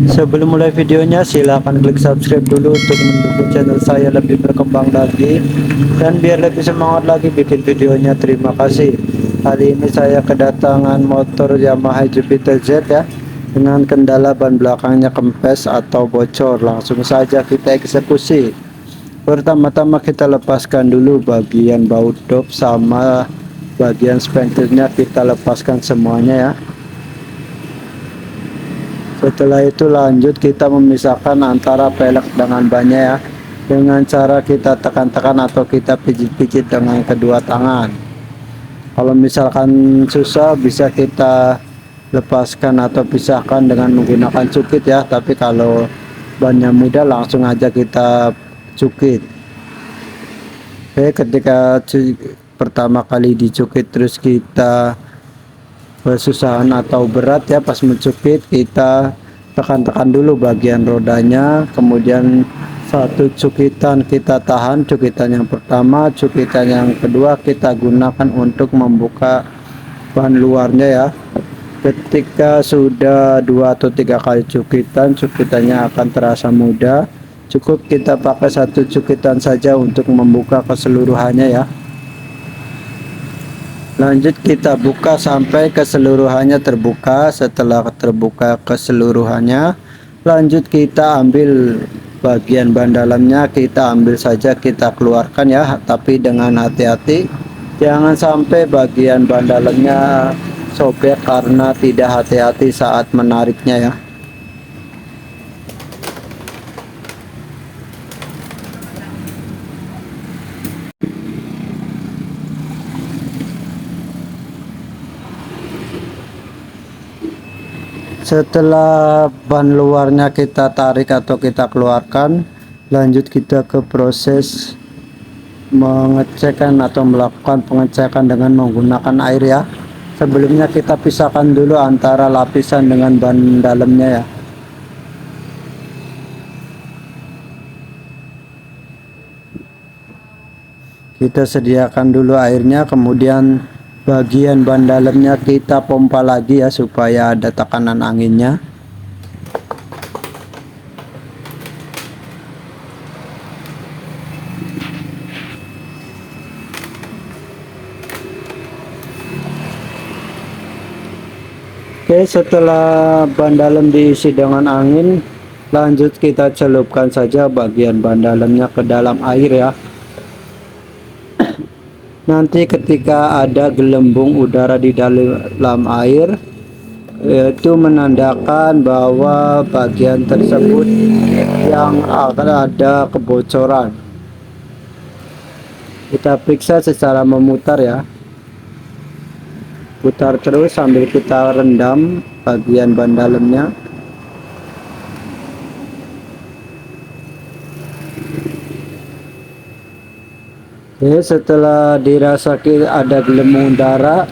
Sebelum mulai videonya, silahkan klik subscribe dulu untuk mendukung channel saya lebih berkembang lagi dan biar lebih semangat lagi bikin videonya. Terima kasih. Kali ini saya kedatangan motor Yamaha Jupiter Z ya, dengan kendala ban belakangnya kempes atau bocor. Langsung saja kita eksekusi. Pertama-tama kita lepaskan dulu bagian baut dop sama bagian spendilnya, kita lepaskan semuanya ya. Setelah itu lanjut kita memisahkan antara pelek dengan bannya ya, dengan cara kita tekan-tekan atau kita pijit-pijit dengan kedua tangan. Kalau misalkan susah bisa kita lepaskan atau pisahkan dengan menggunakan cukit ya, tapi kalau bannya mudah langsung aja kita cukit. Oke, ketika pertama kali dicukit terus kita kesusahan atau berat ya, pas mencukit kita tekan-tekan dulu bagian rodanya, kemudian satu cukitan kita tahan, cukitan yang pertama, cukitan yang kedua kita gunakan untuk membuka ban luarnya ya. Ketika sudah 2 atau 3 kali cukitan, cukitannya akan terasa mudah. Cukup kita pakai satu cukitan saja untuk membuka keseluruhannya ya. Lanjut kita buka sampai keseluruhannya terbuka. Setelah terbuka keseluruhannya, lanjut kita ambil bagian ban dalamnya, kita ambil saja, kita keluarkan ya, tapi dengan hati-hati jangan sampai bagian ban dalamnya sobek karena tidak hati-hati saat menariknya ya. Setelah ban luarnya kita tarik atau kita keluarkan, lanjut kita ke proses mengecekkan atau melakukan pengecekan dengan menggunakan air ya. Sebelumnya kita pisahkan dulu antara lapisan dengan ban dalamnya ya. Kita sediakan dulu airnya, kemudian bagian ban dalamnya kita pompa lagi ya supaya ada tekanan anginnya. Oke, setelah ban dalam diisi dengan angin, lanjut kita celupkan saja bagian ban dalamnya ke dalam air ya. Nanti ketika ada gelembung udara di dalam air, itu menandakan bahwa bagian tersebut yang akan ada kebocoran. Kita periksa secara memutar ya, putar terus sambil kita rendam bagian ban dalamnya. Oke, setelah dirasa ada gelembung udara,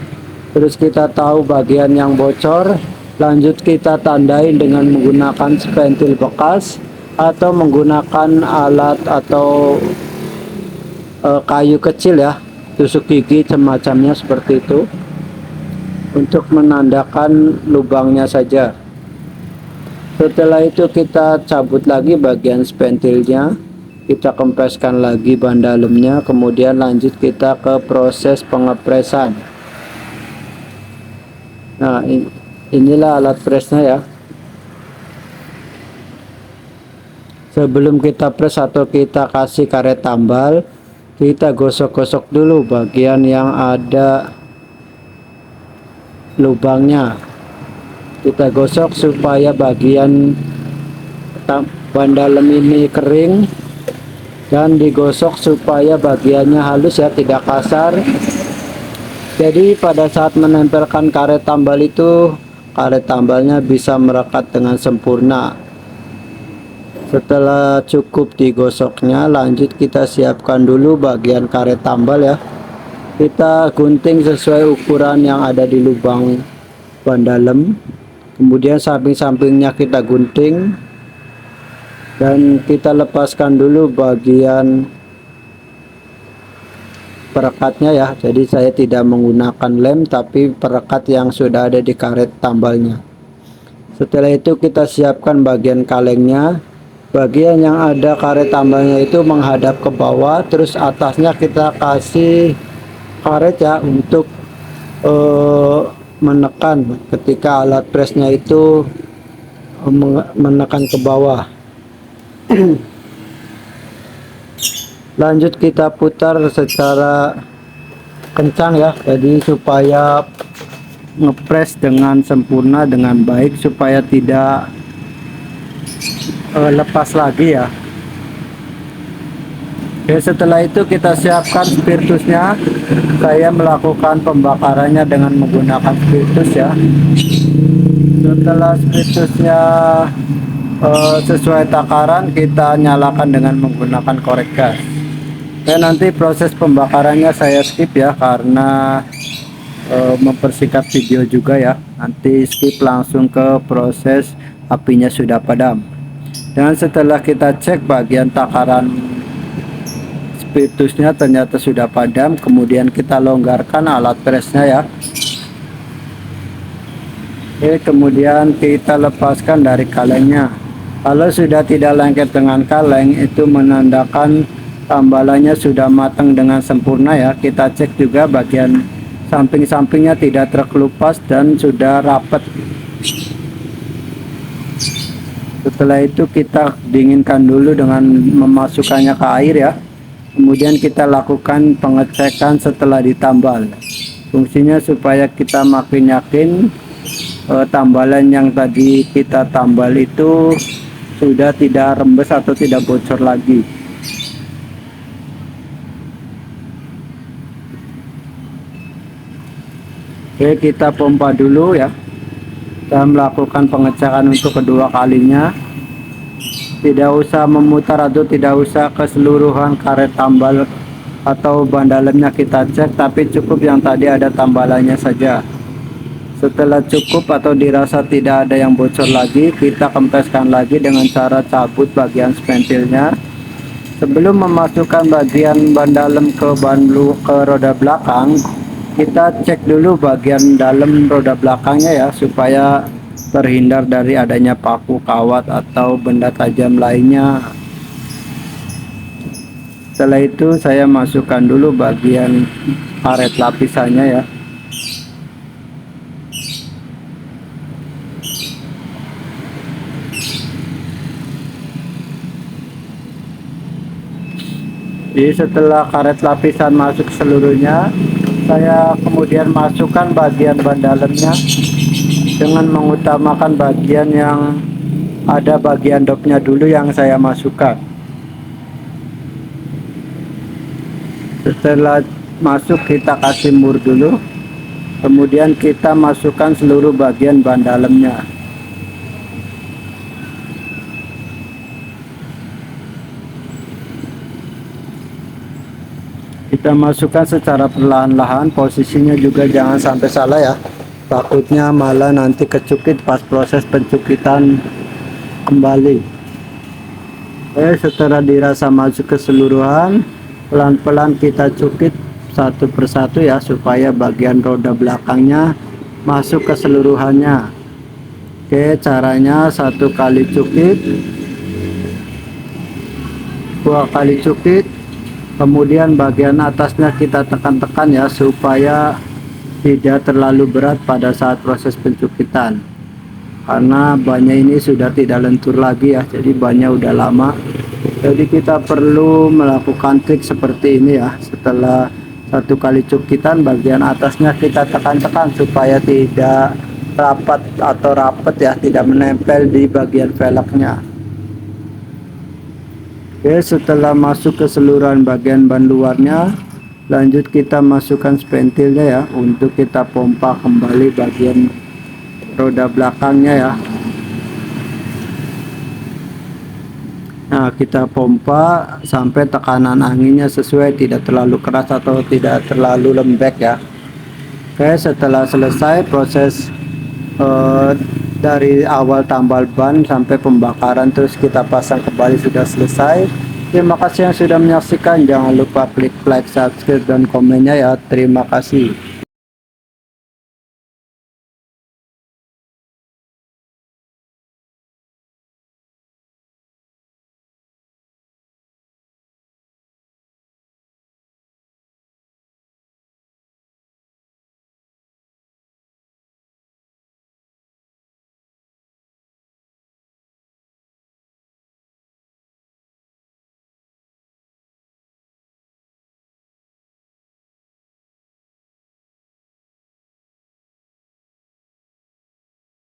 terus kita tahu bagian yang bocor, lanjut kita tandai dengan menggunakan spentil bekas atau menggunakan alat atau kayu kecil ya, tusuk gigi semacamnya seperti itu, untuk menandakan lubangnya saja. Setelah itu kita cabut lagi bagian spentilnya, kita kempeskan lagi ban dalamnya, kemudian lanjut kita ke proses pengepresan. Nah, inilah alat presnya ya. Sebelum kita pres atau kita kasih karet tambal, kita gosok-gosok dulu bagian yang ada lubangnya. Kita gosok supaya bagian ban dalam ini kering, dan digosok supaya bagiannya halus ya, tidak kasar. Jadi pada saat menempelkan karet tambal itu, karet tambalnya bisa merekat dengan sempurna. Setelah cukup digosoknya, lanjut kita siapkan dulu bagian karet tambal ya. Kita gunting sesuai ukuran yang ada di lubang ban dalam, kemudian samping-sampingnya kita gunting, dan kita lepaskan dulu bagian perekatnya ya. Jadi saya tidak menggunakan lem tapi perekat yang sudah ada di karet tambalnya. Setelah itu kita siapkan bagian kalengnya. Bagian yang ada karet tambalnya itu menghadap ke bawah, terus atasnya kita kasih karet ya untuk menekan ketika alat presnya itu menekan ke bawah. Lanjut kita putar secara kencang ya, jadi supaya ngepres dengan sempurna dengan baik, supaya tidak lepas lagi ya. Oke, setelah itu kita siapkan spiritusnya. Saya melakukan pembakarannya dengan menggunakan spiritus ya. Setelah spiritusnya sesuai takaran, kita nyalakan dengan menggunakan korek gas. Dan nanti proses pembakarannya saya skip ya, karena mempersingkat video juga ya. Nanti skip langsung ke proses apinya sudah padam. Dan setelah kita cek bagian takaran spiritusnya ternyata sudah padam, kemudian kita longgarkan alat presnya ya. Oke, kemudian kita lepaskan dari kalengnya. Kalau sudah tidak lengket dengan kaleng, itu menandakan tambalannya sudah matang dengan sempurna ya. Kita cek juga bagian samping-sampingnya tidak terkelupas dan sudah rapat. Setelah itu kita dinginkan dulu dengan memasukkannya ke air ya. Kemudian kita lakukan pengecekan setelah ditambal. Fungsinya supaya kita makin yakin tambalan yang tadi kita tambal itu sudah tidak rembes atau tidak bocor lagi. Oke, kita pompa dulu ya. Kita melakukan pengecekan untuk kedua kalinya. Tidak usah memutar atau tidak usah keseluruhan karet tambal atau ban dalamnya kita cek, tapi cukup yang tadi ada tambalannya saja. Setelah cukup atau dirasa tidak ada yang bocor lagi, kita kempeskan lagi dengan cara cabut bagian spentilnya. Sebelum memasukkan bagian ban dalam ke roda belakang, kita cek dulu bagian dalam roda belakangnya ya, supaya terhindar dari adanya paku, kawat atau benda tajam lainnya. Setelah itu saya masukkan dulu bagian karet lapisannya ya. Jadi setelah karet lapisan masuk seluruhnya, saya kemudian masukkan bagian ban dalamnya dengan mengutamakan bagian yang ada bagian dopnya dulu yang saya masukkan. Setelah masuk kita kasih mur dulu, kemudian kita masukkan seluruh bagian ban dalamnya. Kita masukkan secara perlahan-lahan, posisinya juga jangan sampai salah ya, takutnya malah nanti kecukit pas proses pencukitan kembali. Setelah dirasa masuk keseluruhan, pelan-pelan kita cukit satu persatu ya, supaya bagian roda belakangnya masuk keseluruhannya. Oke, caranya 1 kali cukit, 2 kali cukit, kemudian bagian atasnya kita tekan-tekan ya, supaya tidak terlalu berat pada saat proses pencukitan, karena bannya ini sudah tidak lentur lagi ya, jadi bannya udah lama. Jadi kita perlu melakukan trik seperti ini ya. Setelah 1 kali cukitan, bagian atasnya kita tekan-tekan supaya tidak rapat atau rapet ya, tidak menempel di bagian velgnya. Oke, setelah masuk keseluruhan bagian ban luarnya, lanjut kita masukkan spentilnya ya, untuk kita pompa kembali bagian roda belakangnya ya. Nah, kita pompa sampai tekanan anginnya sesuai, tidak terlalu keras atau tidak terlalu lembek ya. Oke, setelah selesai proses dari awal tambal ban sampai pembakaran terus kita pasang kembali sudah selesai. Terima kasih yang sudah menyaksikan, jangan lupa klik like, subscribe dan komennya ya. Terima kasih.